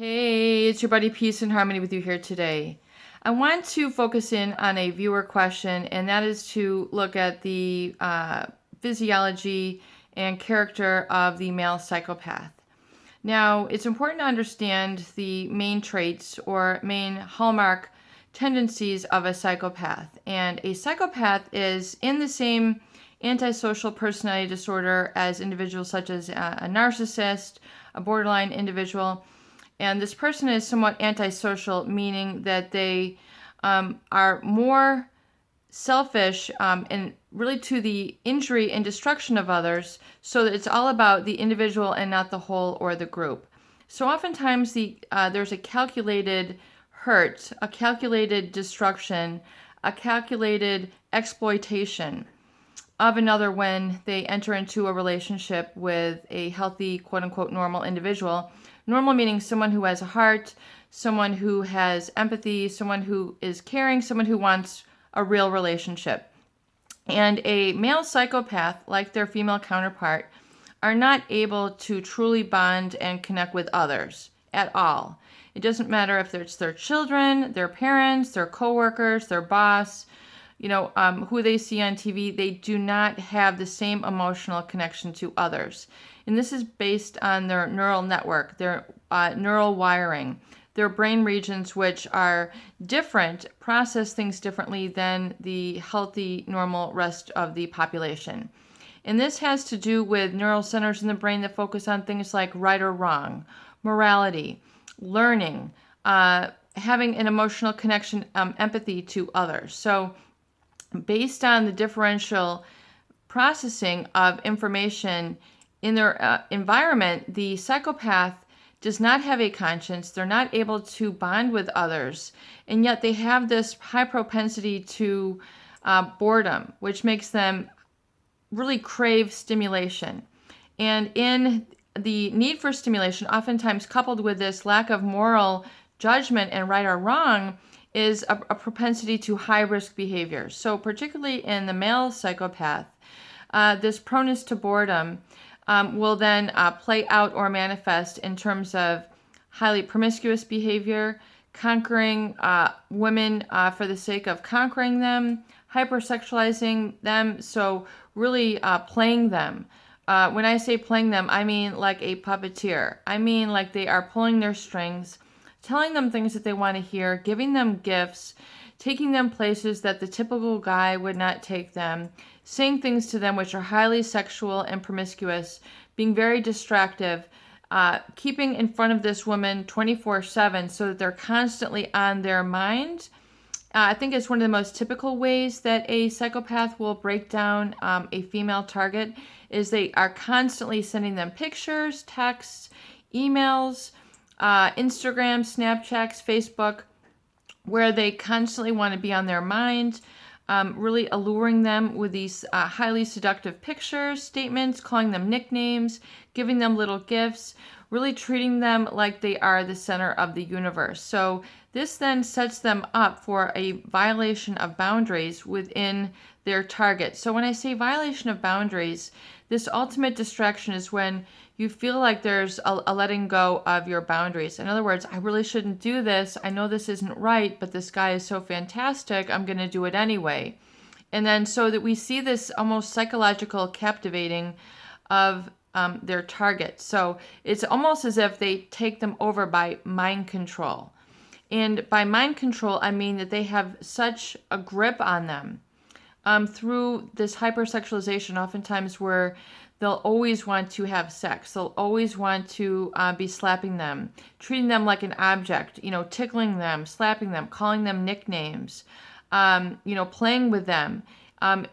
Hey, it's your buddy Peace and Harmony with you here today. I want to focus in on a viewer question, and that is to look at the physiology and character of the male psychopath. Now, it's important to understand the main traits or main hallmark tendencies of a psychopath. And a psychopath is in the same antisocial personality disorder as individuals such as a narcissist, a borderline individual. And this person is somewhat antisocial, meaning that they are more selfish and really to the injury and destruction of others, so that it's all about the individual and not the whole or the group. So oftentimes there's a calculated hurt, a calculated destruction, a calculated exploitation of another when they enter into a relationship with a healthy, quote unquote, normal individual. Normal meaning someone who has a heart, someone who has empathy, someone who is caring, someone who wants a real relationship. And a male psychopath, like their female counterpart, are not able to truly bond and connect with others at all. It doesn't matter if it's their children, their parents, their coworkers, their boss, who they see on TV. They do not have the same emotional connection to others. And this is based on their neural network, their neural wiring, their brain regions, which are different, process things differently than the healthy, normal rest of the population. And this has to do with neural centers in the brain that focus on things like right or wrong, morality, learning, having an emotional connection, empathy to others. So based on the differential processing of information in their environment, the psychopath does not have a conscience. They're not able to bond with others, and yet they have this high propensity to boredom, which makes them really crave stimulation. And in the need for stimulation, oftentimes coupled with this lack of moral judgment and right or wrong, is a propensity to high-risk behavior. So particularly in the male psychopath, this proneness to boredom will then play out or manifest in terms of highly promiscuous behavior, conquering women for the sake of conquering them, hypersexualizing them, so really playing them. When I say playing them, I mean like a puppeteer. I mean like they are pulling their strings, telling them things that they want to hear, giving them gifts, taking them places that the typical guy would not take them, saying things to them which are highly sexual and promiscuous, being very distractive, keeping in front of this woman 24/7 so that they're constantly on their mind. I think it's one of the most typical ways that a psychopath will break down a female target is they are constantly sending them pictures, texts, emails, Instagram, Snapchats, Facebook, where they constantly want to be on their mind, really alluring them with these highly seductive pictures, statements, calling them nicknames, giving them little gifts, really treating them like they are the center of the universe. So this then sets them up for a violation of boundaries within their target. So when I say violation of boundaries, this ultimate distraction is when you feel like there's a letting go of your boundaries. In other words, I really shouldn't do this. I know this isn't right, but this guy is so fantastic, I'm going to do it anyway. And then so that we see this almost psychological captivating of their target. So it's almost as if they take them over by mind control. And by mind control, I mean that they have such a grip on them through this hypersexualization, oftentimes where they'll always want to have sex. They'll always want to be slapping them, treating them like an object, tickling them, slapping them, calling them nicknames, playing with them,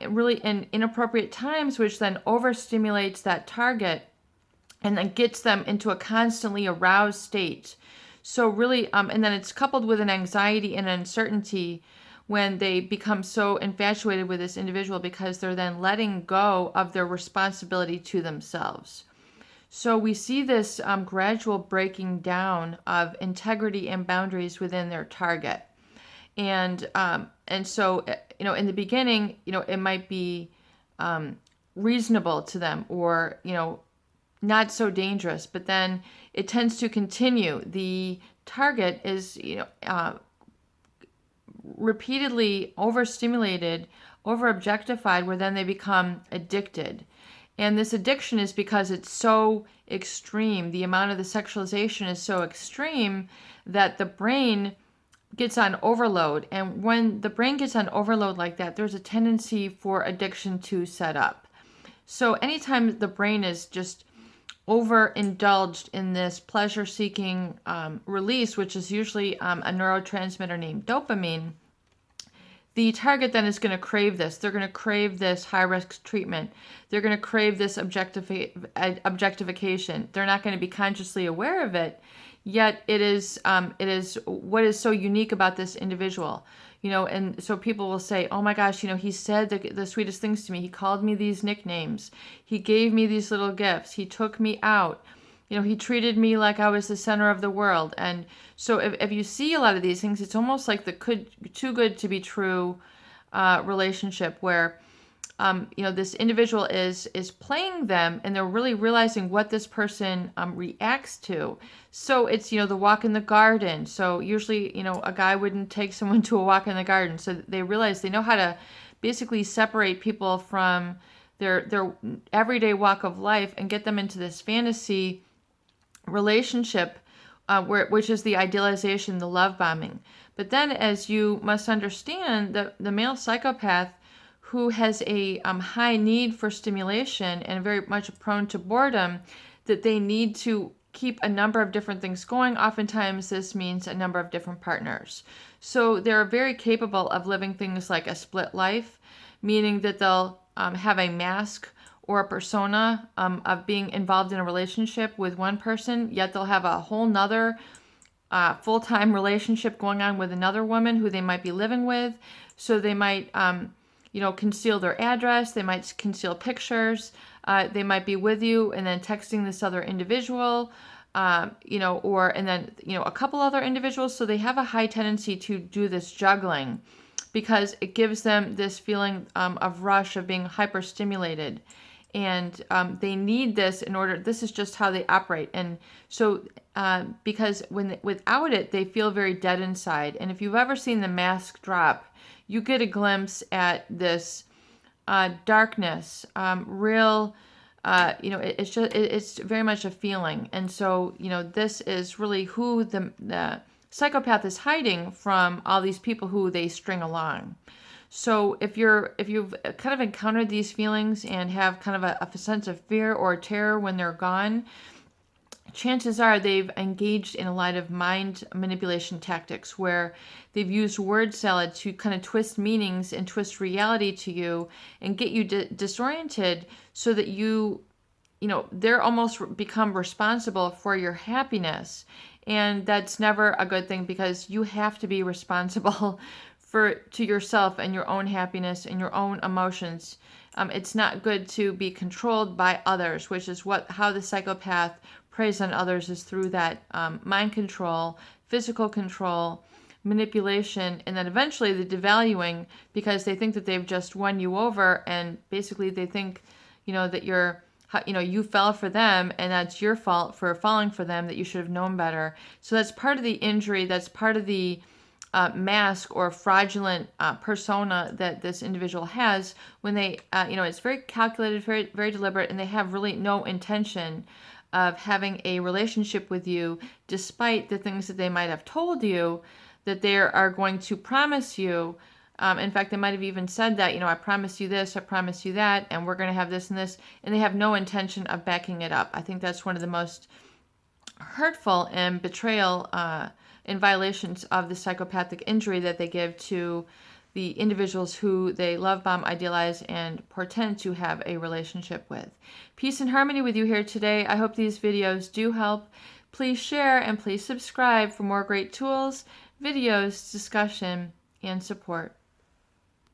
really in inappropriate times, which then overstimulates that target and then gets them into a constantly aroused state. So really, and then it's coupled with an anxiety and uncertainty when they become so infatuated with this individual because they're then letting go of their responsibility to themselves. So we see this gradual breaking down of integrity and boundaries within their target. And so, in the beginning, it might be reasonable to them or, not so dangerous, but then it tends to continue. The target is, repeatedly overstimulated, over objectified, where then they become addicted. And this addiction is because it's so extreme. The amount of the sexualization is so extreme that the brain gets on overload. And when the brain gets on overload like that, there's a tendency for addiction to set up. So anytime the brain is just overindulged in this pleasure-seeking release, which is usually a neurotransmitter named dopamine, the target then is going to crave this. They're going to crave this high-risk treatment. They're going to crave this objectification. They're not going to be consciously aware of it, yet it is what is so unique about this individual. And so people will say, oh my gosh, he said the sweetest things to me. He called me these nicknames. He gave me these little gifts. He took me out. He treated me like I was the center of the world. And so if you see a lot of these things, it's almost like the too good to be true relationship where, this individual is playing them and they're really realizing what this person reacts to. So it's, the walk in the garden. So usually, a guy wouldn't take someone to a walk in the garden. So they realize they know how to basically separate people from their everyday walk of life and get them into this fantasy relationship, which is the idealization, the love bombing. But then, as you must understand, the male psychopath who has a high need for stimulation and very much prone to boredom, that they need to keep a number of different things going. Oftentimes, this means a number of different partners. So they're very capable of living things like a split life, meaning that they'll have a mask or a persona of being involved in a relationship with one person, yet they'll have a whole nother full-time relationship going on with another woman who they might be living with. So they might, conceal their address. They might conceal pictures. They might be with you and then texting this other individual, and then a couple other individuals. So they have a high tendency to do this juggling because it gives them this feeling of rush, of being hyper-stimulated. And they need this in order, this is just how they operate. And so, because without it, they feel very dead inside. And if you've ever seen the mask drop, you get a glimpse at this darkness, it's very much a feeling. And so, this is really who the psychopath is hiding from all these people who they string along. So if you've kind of encountered these feelings and have kind of a sense of fear or terror when they're gone, chances are they've engaged in a lot of mind manipulation tactics where they've used word salad to kind of twist meanings and twist reality to you and get you disoriented so that they're almost become responsible for your happiness. And that's never a good thing because you have to be responsible to yourself and your own happiness and your own emotions. It's not good to be controlled by others, which is how the psychopath preys on others, is through that mind control, physical control, manipulation, and then eventually the devaluing because they think that they've just won you over, and basically they think, that you fell for them and that's your fault for falling for them, that you should have known better. So that's part of the injury. That's part of the mask or fraudulent persona that this individual has when they, it's very calculated, very, very deliberate, and they have really no intention of having a relationship with you, despite the things that they might have told you that they are going to promise you. In fact, they might have even said that, I promise you this, I promise you that, and we're going to have this and this, and they have no intention of backing it up. I think that's one of the most hurtful and betrayal in violations of the psychopathic injury that they give to the individuals who they love bomb, idealize, and pretend to have a relationship with. Peace and harmony with you here today. I hope these videos do help. Please share and please subscribe for more great tools, videos, discussion, and support.